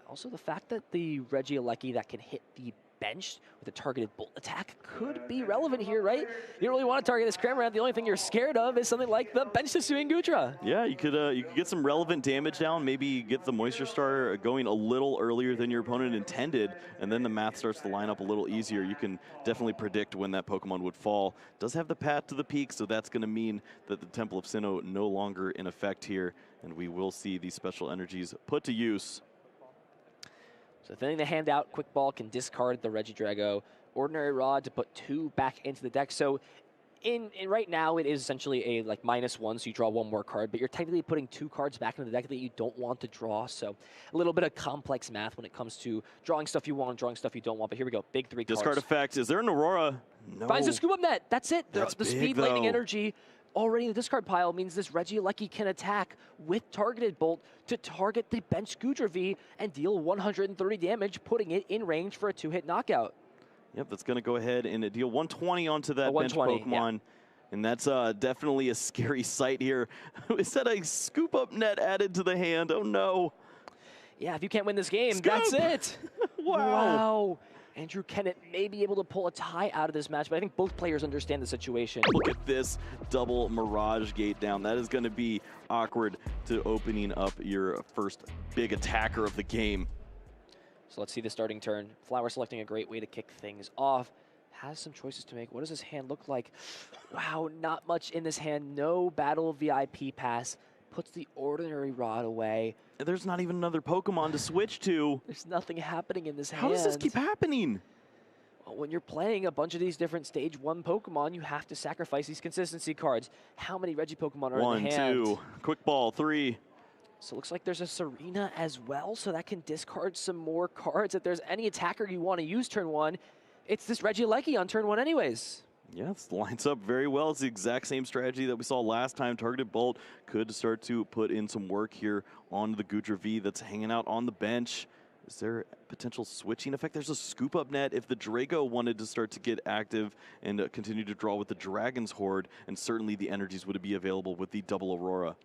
Also, the fact that the Regieleki that can hit the bench with a targeted bolt attack could be relevant here, right? You don't really want to target this Cramorant. The only thing you're scared of is something like the bench Hisuian Goodra. Yeah, you could get some relevant damage down, maybe get the Moisture Star going a little earlier than your opponent intended, and then the math starts to line up a little easier. You can definitely predict when that Pokemon would fall. Does have the path to the peak, so that's going to mean that the Temple of Sinnoh no longer in effect here, and we will see these special energies put to use. So thinning the hand out, Quick Ball can discard the Regidrago. Ordinary Rod to put 2 back into the deck. So in right now, it is essentially a like -1, so you draw 1 more card, but you're technically putting 2 cards back into the deck that you don't want to draw. So a little bit of complex math when it comes to drawing stuff you want and drawing stuff you don't want. But here we go, big 3 cards. Discard effect. Is there an Aurora? No. Finds the Scoop Up Net. That's it. That's the big, speed, lightning, though. energy already in the discard pile means this Regieleki can attack with targeted bolt to target the bench Goodra V and deal 130 damage, putting it in range for a 2-hit knockout. Yep, that's going to go ahead and deal 120 onto that bench 120, Pokemon. Yeah. And that's definitely a scary sight here. Is that a Scoop Up Net added to the hand? Oh, no. Yeah, if you can't win this game, Scoop! that's it. Wow. Andrew Kennett may be able to pull a tie out of this match, but I think both players understand the situation. Look at this double Mirage Gate down. That is going to be awkward to opening up your first big attacker of the game. So let's see the starting turn. Flower selecting a great way to kick things off. Has some choices to make. What does his hand look like? Wow, not much in this hand. No Battle VIP pass. Puts the Ordinary Rod away. There's not even another Pokemon to switch to. There's nothing happening in this hand. How does this keep happening? Well, when you're playing a bunch of these different stage 1 Pokemon, you have to sacrifice these consistency cards. How many Regi Pokemon are in the hand? 1, 2, Quick Ball, 3. So it looks like there's a Serena as well, so that can discard some more cards. If there's any attacker you want to use turn 1, it's this Regieleki on turn 1 anyways. Yeah, this lines up very well. It's the exact same strategy that we saw last time. Targeted Bolt could start to put in some work here on the Goodra V that's hanging out on the bench. Is there potential switching effect? There's a Scoop Up Net if the Drago wanted to start to get active and continue to draw with the Dragon's Horde, and certainly the energies would be available with the double Aurora.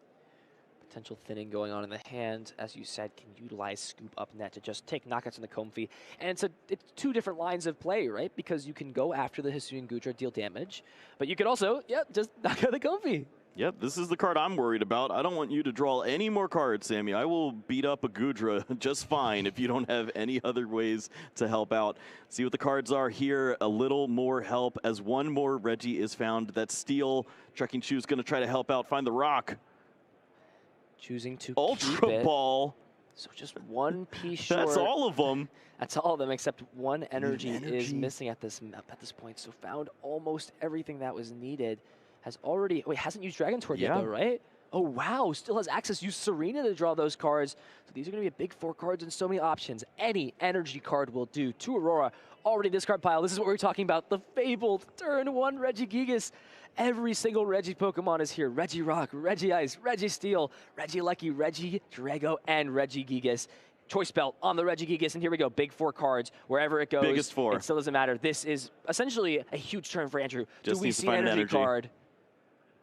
Potential thinning going on in the hand, as you said, can utilize Scoop Up Net to just take knockouts in the Comfy. And it's 2 different lines of play, right? Because you can go after the Hisuian Goodra, deal damage, but you could also, just knock out the Comfy. Yep, this is the card I'm worried about. I don't want you to draw any more cards, Sammy. I will beat up a Goodra just fine if you don't have any other ways to help out. See what the cards are here. A little more help as 1 more Regi is found. That Steel Trekking Shoe is going to try to help out. Find the rock. Choosing to Ultra keep it. Ball. So just 1 piece short. That's all of them. That's all of them, except 1 energy is missing at this point. So found almost everything that was needed. Has already, wait, hasn't used Dragon's Horde yet though, right? Oh wow, still has access. Use Serena to draw those cards. So these are going to be a big 4 cards and so many options. Any energy card will do. 2 Aurora, already discard pile. This is what we're talking about. The fabled turn 1 Regigigas. Every single Regi Pokemon is here. Regirock, Regiice, Registeel, Regieleki, Regidrago, and Regigigas. Choice Belt on the Regigigas, and here we go. Big 4 cards. Wherever it goes, biggest 4. It still doesn't matter. This is essentially a huge turn for Andrew. Just do we needs to see find an an energy card?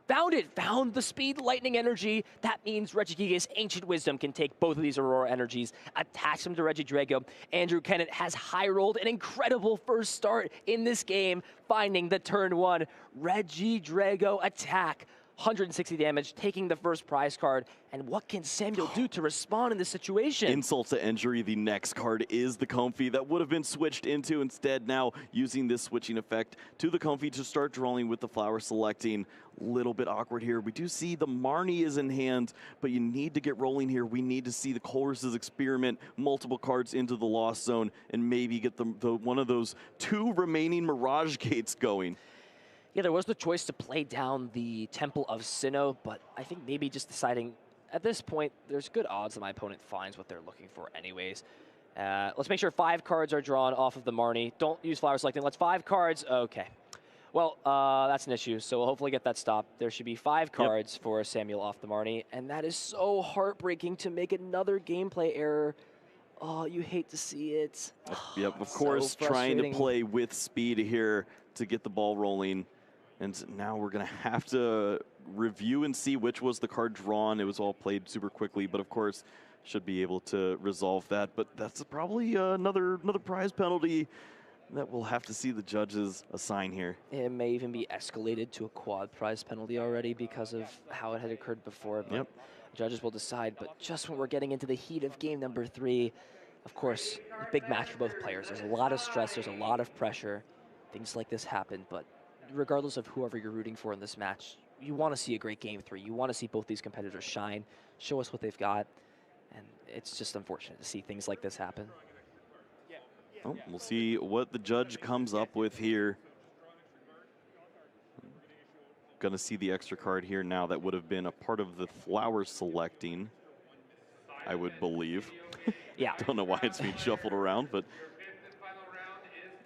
Found it! Found the speed, lightning energy. That means Regigigas Ancient Wisdom can take both of these Aurora energies, attach them to Regidrago. Andrew Kennett has high-rolled an incredible first start in this game, finding the turn 1 Regidrago attack. 160 damage, taking the first prize card. And what can Samuel do to respond in this situation? Insult to injury, the next card is the Comfy that would have been switched into. Instead, now using this switching effect to the Comfy to start drawing with the Flower selecting. Little bit awkward here. We do see the Marnie is in hand, but you need to get rolling here. We need to see the Chorus's experiment multiple cards into the Lost Zone and maybe get the one of those 2 remaining Mirage Gates going. Yeah, there was the choice to play down the Temple of Sinnoh, but I think maybe just deciding at this point, there's good odds that my opponent finds what they're looking for anyways. Let's make sure 5 cards are drawn off of the Marnie. Don't use Flower selecting. Let's 5 cards. Okay. Well, that's an issue, so we'll hopefully get that stopped. There should be 5 cards for Samuel off the Marnie, and that is so heartbreaking to make another gameplay error. Oh, you hate to see it. Yep, of course, trying to play with speed here to get the ball rolling. And now we're going to have to review and see which was the card drawn. It was all played super quickly, but of course should be able to resolve that. But that's probably another prize penalty. that we'll have to see the judges assign here. It may even be escalated to a quad prize penalty already because of how it had occurred before. But Yep. judges will decide. But just when we're getting into the heat of game number 3, of course, a big match for both players. There's a lot of stress. There's a lot of pressure. Things like this happen. But regardless of whoever you're rooting for in this match, you want to see a great game 3. You want to see both these competitors shine, show us what they've got. And it's just unfortunate to see things like this happen. Oh, we'll see what the judge comes up with here. Gonna see the extra card here now that would have been a part of the flower selecting, I would believe. Yeah. Don't know why it's being shuffled around, but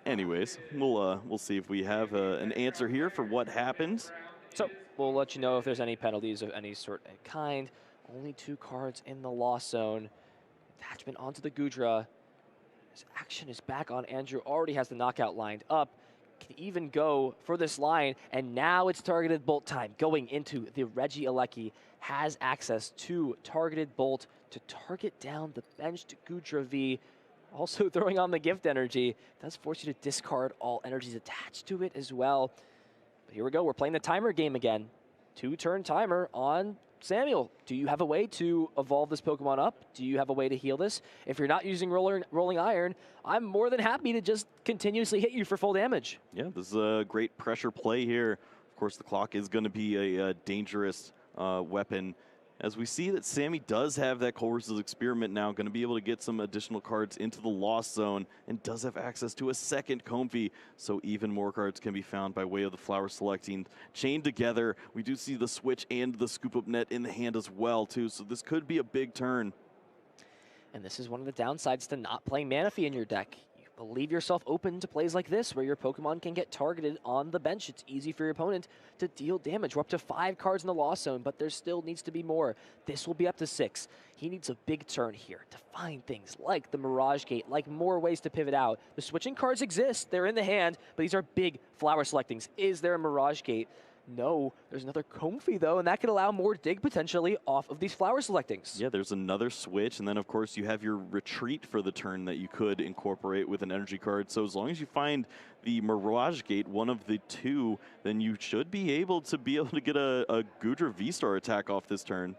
anyways, we'll see if we have an answer here for what happens. So we'll let you know if there's any penalties of any sort and kind. Only 2 cards in the loss zone. Attachment onto the Goodra. His action is back on Andrew. Already has the knockout lined up. Can even go for this line. And now it's targeted bolt time. Going into the Regibox has access to targeted bolt to target down the benched Goodra V. Also throwing on the gift energy. Does force you to discard all energies attached to it as well. But here we go. We're playing the timer game again. 2-turn timer on Samuel. Do you have a way to evolve this Pokemon up? Do you have a way to heal this? If you're not using Rolling Iron, I'm more than happy to just continuously hit you for full damage. Yeah, this is a great pressure play here. Of course, the clock is going to be a dangerous weapon. As we see that Sammy does have that Coercive Experiment now, going to be able to get some additional cards into the Lost Zone, and does have access to a second Comfey, so even more cards can be found by way of the flower selecting. Chained together, we do see the switch and the Scoop Up Net in the hand as well, too, so this could be a big turn. And this is one of the downsides to not playing Manaphy in your deck. You leave yourself open to plays like this, where your Pokemon can get targeted on the bench. It's easy for your opponent to deal damage. We're up to 5 cards in the Lost Zone, but there still needs to be more. This will be up to 6. He needs a big turn here to find things like the Mirage Gate, like more ways to pivot out. The switching cards exist. They're in the hand, but these are big flower selectings. Is there a Mirage Gate? No. There's another Comfey, though, and that could allow more dig potentially off of these flower selectings. Yeah, there's another switch, and then, of course, you have your retreat for the turn that you could incorporate with an energy card. So as long as you find the Mirage Gate, one of the 2, then you should be able to get a Goodra V-Star attack off this turn.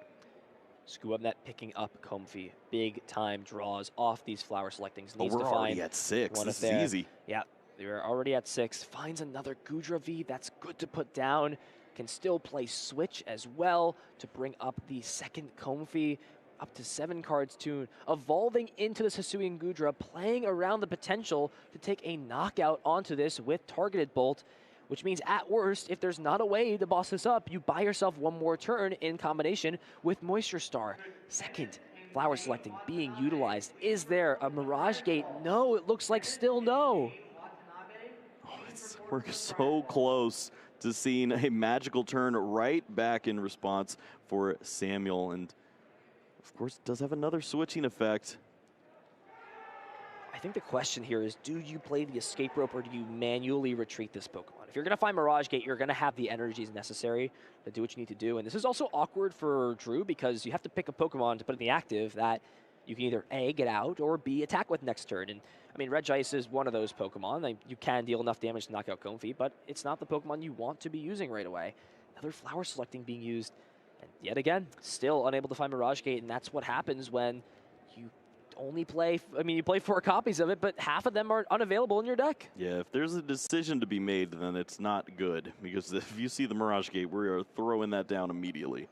Scoop Up Net picking up Comfey. Big time draws off these flower selectings. But we're already at 6. This is easy. Yeah. They're already at 6. Finds another Goodra V. That's good to put down. Can still play Switch as well to bring up the second Comfey. Up to 7 cards tune. Evolving into this Hisuian Goodra. Playing around the potential to take a knockout onto this with targeted bolt. Which means at worst, if there's not a way to boss this up, you buy yourself one more turn in combination with Moisture Star. Second flower selecting being utilized. Is there a Mirage Gate? No, it looks like still no. We're so close to seeing a magical turn right back in response for Samuel. And, of course, it does have another switching effect. I think the question here is, do you play the escape rope or do you manually retreat this Pokemon? If you're going to find Mirage Gate, you're going to have the energies necessary to do what you need to do. And this is also awkward for Drew because you have to pick a Pokemon to put in the active that you can either A, get out, or B, attack with next turn. And I mean, Regice is one of those Pokemon. Like, you can deal enough damage to knock out Comfey, but it's not the Pokemon you want to be using right away. Another flower selecting being used. And yet again, still unable to find Mirage Gate, and that's what happens when you only play, you play 4 copies of it, but half of them are unavailable in your deck. Yeah, if there's a decision to be made, then it's not good. Because if you see the Mirage Gate, we are throwing that down immediately.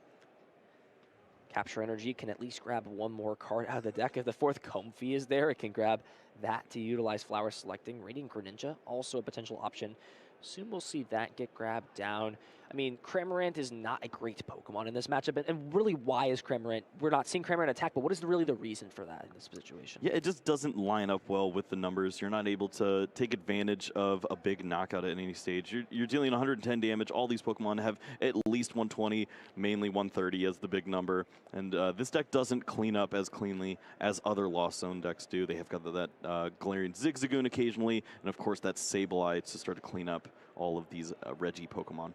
Capture Energy can at least grab one more card out of the deck. If the 4th Comfey is there, it can grab that to utilize flower selecting. Radiant Greninja, also a potential option. Soon we'll see that get grabbed down. I mean, Cramorant is not a great Pokemon in this matchup. And really, why is Cramorant? We're not seeing Cramorant attack, but what is really the reason for that in this situation? Yeah, it just doesn't line up well with the numbers. You're not able to take advantage of a big knockout at any stage. You're dealing 110 damage. All these Pokemon have at least 120, mainly 130 as the big number. And this deck doesn't clean up as cleanly as other Lost Zone decks do. They have got that Galarian Zigzagoon occasionally, and of course that Sableye to start to clean up all of these Regi Pokemon.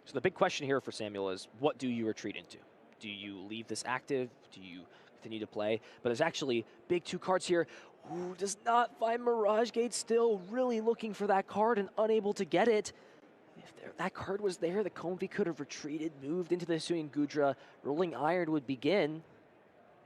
So the big question here for Samuel is, what do you retreat into? Do you leave this active? Do you continue to play? But there's actually big 2 cards here. Ooh, does not find Mirage Gate, still really looking for that card and unable to get it. If that card was there, the Comfy could have retreated, moved into the Hisuian Goodra, Rolling Iron would begin,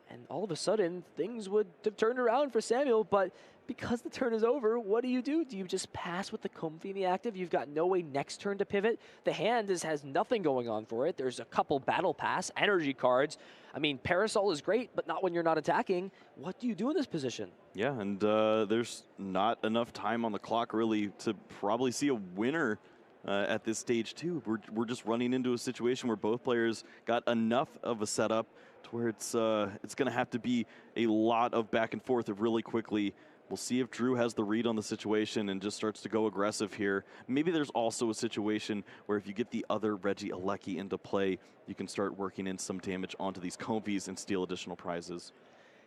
and all of a sudden, things would have turned around for Samuel, but because the turn is over, what do? Do you just pass with the Comfy in the active? You've got no way next turn to pivot. The hand has nothing going on for it. There's a couple Battle Pass, energy cards. I mean, Parasol is great, but not when you're not attacking. What do you do in this position? Yeah, and there's not enough time on the clock really to probably see a winner at this stage too. We're just running into a situation where both players got enough of a setup to where it's going to have to be a lot of back and forth really quickly. We'll see if Drew has the read on the situation and just starts to go aggressive here. Maybe there's also a situation where if you get the other Reggie Alecki into play, you can start working in some damage onto these Comfies and steal additional prizes.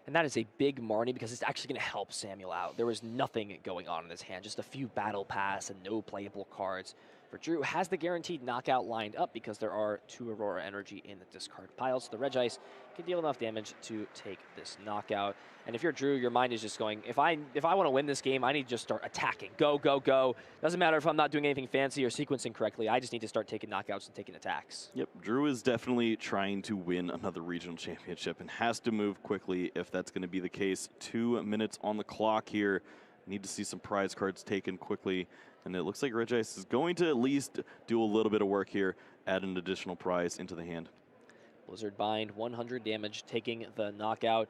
And that is a big Marnie because it's actually going to help Samuel out. There was nothing going on in his hand, just a few Battle Pass and no playable cards. For Drew, has the guaranteed knockout lined up because there are 2 Aurora Energy in the discard pile, so the Regice can deal enough damage to take this knockout. And if you're Drew, your mind is just going, if I want to win this game, I need to just start attacking. Go, go, go. Doesn't matter if I'm not doing anything fancy or sequencing correctly. I just need to start taking knockouts and taking attacks. Yep, Drew is definitely trying to win another regional championship and has to move quickly if that's going to be the case. 2 minutes on the clock here. Need to see some prize cards taken quickly. And it looks like Regice is going to at least do a little bit of work here, add an additional prize into the hand. Blizzard Bind, 100 damage, taking the knockout.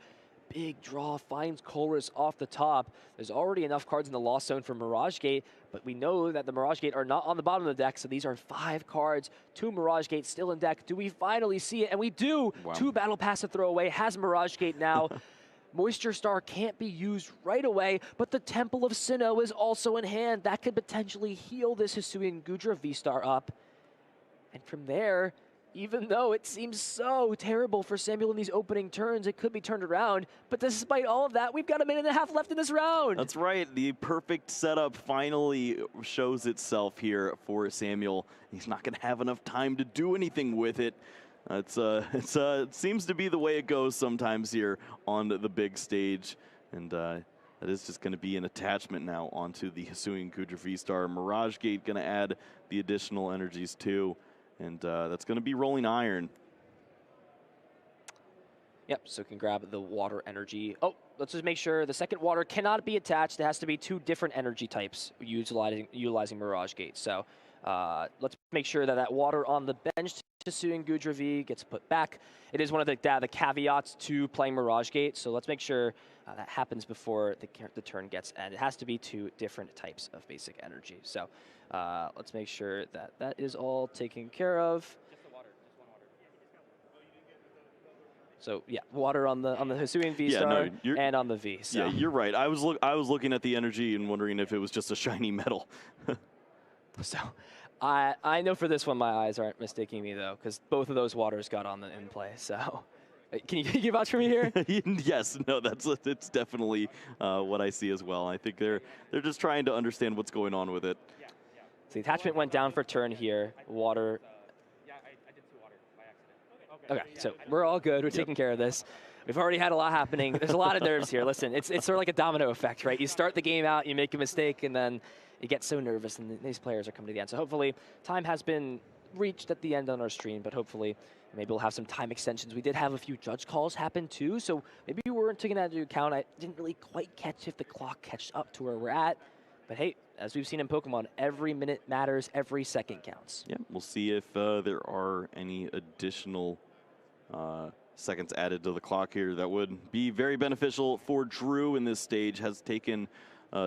Big draw, finds Colress off the top. There's already enough cards in the Lost Zone for Mirage Gate, but we know that the Mirage Gate are not on the bottom of the deck, so these are 5 cards, 2 Mirage Gates still in deck. Do we finally see it? And we do! Wow. 2 Battle Pass to throw away, has Mirage Gate now. Moisture Star can't be used right away, but the Temple of Sinnoh is also in hand. That could potentially heal this Hisuian Goodra V-Star up. And from there, even though it seems so terrible for Samuel in these opening turns, it could be turned around. But despite all of that, we've got a minute and a half left in this round. That's right. The perfect setup finally shows itself here for Samuel. He's not going to have enough time to do anything with it. It seems to be the way it goes sometimes here on the big stage. And that is just going to be an attachment now onto the Hisuian Goodra V-Star. Mirage Gate going to add the additional energies too. And that's going to be Rolling Iron. Yep, so can grab the water energy. Oh, let's just make sure the second water cannot be attached. It has to be 2 different energy types utilizing Mirage Gate. So let's make sure that that water on the bench to Hisuian Goodra V gets put back. It is one of the caveats to playing Mirage Gate, so let's make sure that happens before the turn gets end. It has to be 2 different types of basic energy. So let's make sure that that is all taken care of. Just the water, just 1 water. So yeah, water on the Hisuian V-Star and on the V. So. Yeah, you're right. I was looking at the energy and wondering if it was just a shiny metal. So I know for this one my eyes aren't mistaking me though, because both of those waters got on the in play. So can you vouch for me here? Yes, no, it's definitely what I see as well. I think they're just trying to understand what's going on with it. Yeah. So the attachment went down for turn here. Water. Yeah, I did 2 water by accident. Okay, so we're all good. We're taking care of this. We've already had a lot happening. There's a lot of nerves here. Listen, it's sort of like a domino effect, right? You start the game out, you make a mistake, and then you get so nervous, and these players are coming to the end. So hopefully, time has been reached at the end on our stream, but hopefully, maybe we'll have some time extensions. We did have a few judge calls happen too, so maybe we weren't taking that into account. I didn't really quite catch if the clock catched up to where we're at. But hey, as we've seen in Pokemon, every minute matters, every second counts. Yeah, we'll see if there are any additional seconds added to the clock here that would be very beneficial for Drew in this stage. Has taken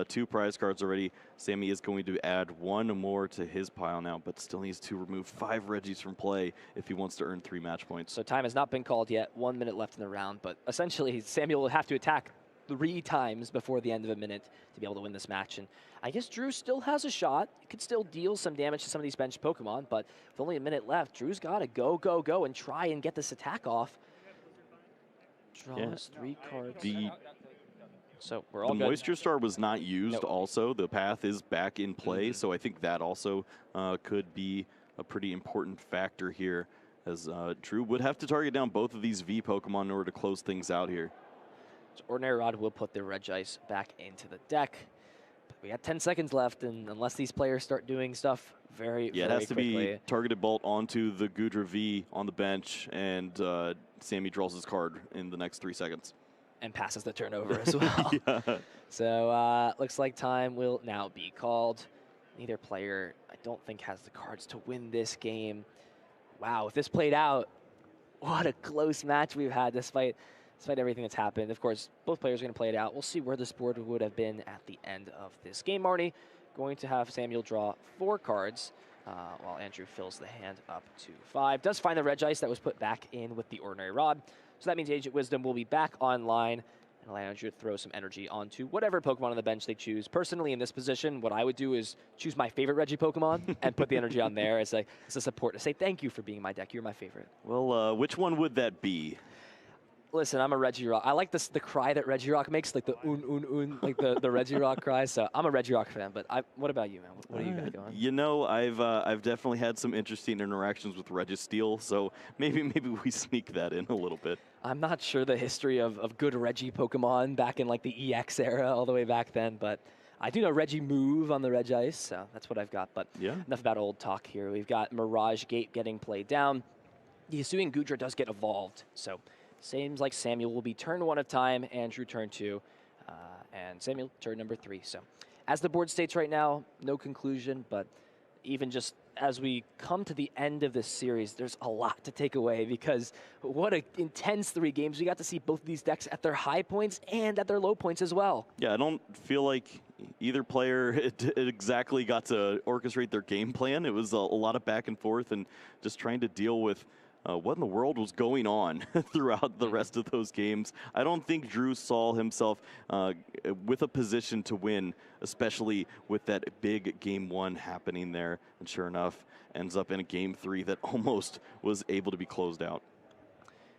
2 prize cards already. Sammy is going to add 1 more to his pile now, but still needs to remove 5 Reggies from play if he wants to earn 3 match points. So time has not been called yet. 1 minute left in the round, but essentially Samuel will have to attack 3 times before the end of a minute to be able to win this match. And I guess Drew still has a shot. He could still deal some damage to some of these bench Pokemon, but with only a minute left, Drew's got to go, go, go and try and get this attack off. Draws 3 cards. So we're all the good. Moisture Star was not used also. The path is back in play, so I think that also could be a pretty important factor here, as Drew would have to target down both of these V Pokemon in order to close things out here. So Ordinary Rod will put the Regice back into the deck. But we got 10 seconds left, and unless these players start doing stuff very, Yeah, it very has to quickly, be targeted bolt onto the Goodra V on the bench, and Sammy draws his card in the next 3 seconds. and passes the turnover as well. Yeah. So looks like time will now be called. Neither player, I don't think, has the cards to win this game. Wow, if this played out, what a close match we've had despite everything that's happened. Of course, both players are going to play it out. We'll see where this board would have been at the end of this game. Marnie going to have Samuel draw 4 cards while Andrew fills the hand up to 5. Does find the Regice that was put back in with the Ordinary Rod. So that means Ancient Wisdom will be back online and allow Andrew to throw some energy onto whatever Pokemon on the bench they choose. Personally, in this position, what I would do is choose my favorite Regi Pokemon and put the energy on there as a support to say thank you for being my deck. You're my favorite. Well, which one would that be? Listen, I'm a Regirock. I like the cry that Regirock makes, like the like the Regirock cry. So I'm a Regirock fan. But what about you, man? What do you got going? You know, I've definitely had some interesting interactions with Registeel, so maybe we sneak that in a little bit. I'm not sure the history of good Regi Pokemon back in like the EX era, all the way back then, but I do know Regimove on the Regice, so that's what I've got. But yeah, enough about old talk here. We've got Mirage Gate getting played down. The Hisuian Goodra does get evolved, so seems like Samuel will be turn 1 of time, Andrew turn 2, and Samuel turn number 3. So as the board states right now, no conclusion, but even just as we come to the end of this series, there's a lot to take away because what an intense 3 games. We got to see both of these decks at their high points and at their low points as well. Yeah, I don't feel like either player it exactly got to orchestrate their game plan. It was a lot of back and forth and just trying to deal with what in the world was going on throughout the rest of those games. I don't think Drew saw himself with a position to win, especially with that big game 1 happening there. And sure enough, ends up in a game 3 that almost was able to be closed out.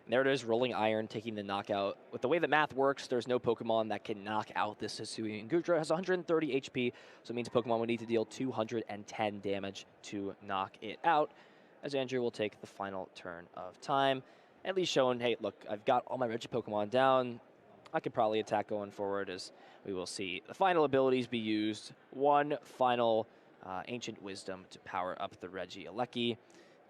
And there it is, Rolling Iron taking the knockout. With the way the math works, there's no Pokemon that can knock out this Hisuian Goodra. It has 130 HP, so it means Pokemon would need to deal 210 damage to knock it out, as Andrew will take the final turn of time, at least showing, hey, look, I've got all my Regi Pokemon down. I could probably attack going forward, as we will see the final abilities be used. One final Ancient Wisdom to power up the Regi Alecki.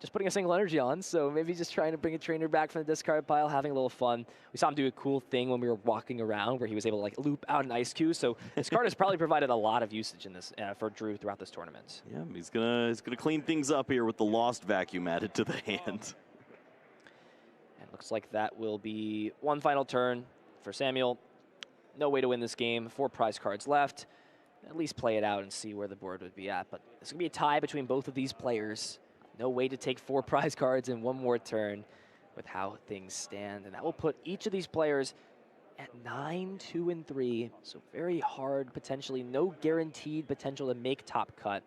Just putting a single energy on, so maybe just trying to bring a trainer back from the discard pile, having a little fun. We saw him do a cool thing when we were walking around where he was able to like loop out an Ice Cube, so this card has probably provided a lot of usage in this for Drew throughout this tournament. Yeah, he's gonna clean things up here with the Lost Vacuum added to the hand. And looks like that will be one final turn for Samuel. No way to win this game, 4 prize cards left. At least play it out and see where the board would be at, but it's gonna be a tie between both of these players. No way to take 4 prize cards in one more turn with how things stand. And that will put each of these players at 9, 2, and 3. So very hard, potentially no guaranteed potential to make top cut.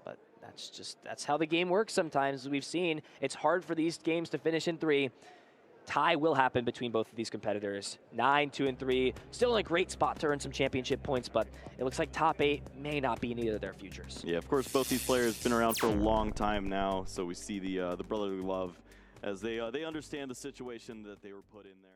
But that's how the game works sometimes. As we've seen, it's hard for these games to finish in 3. Tie will happen between both of these competitors. 9, 2, and 3. Still in a great spot to earn some championship points, but it looks like top 8 may not be in either of their futures. Yeah, of course, both these players have been around for a long time now, so we see the brotherly love as they understand the situation that they were put in there.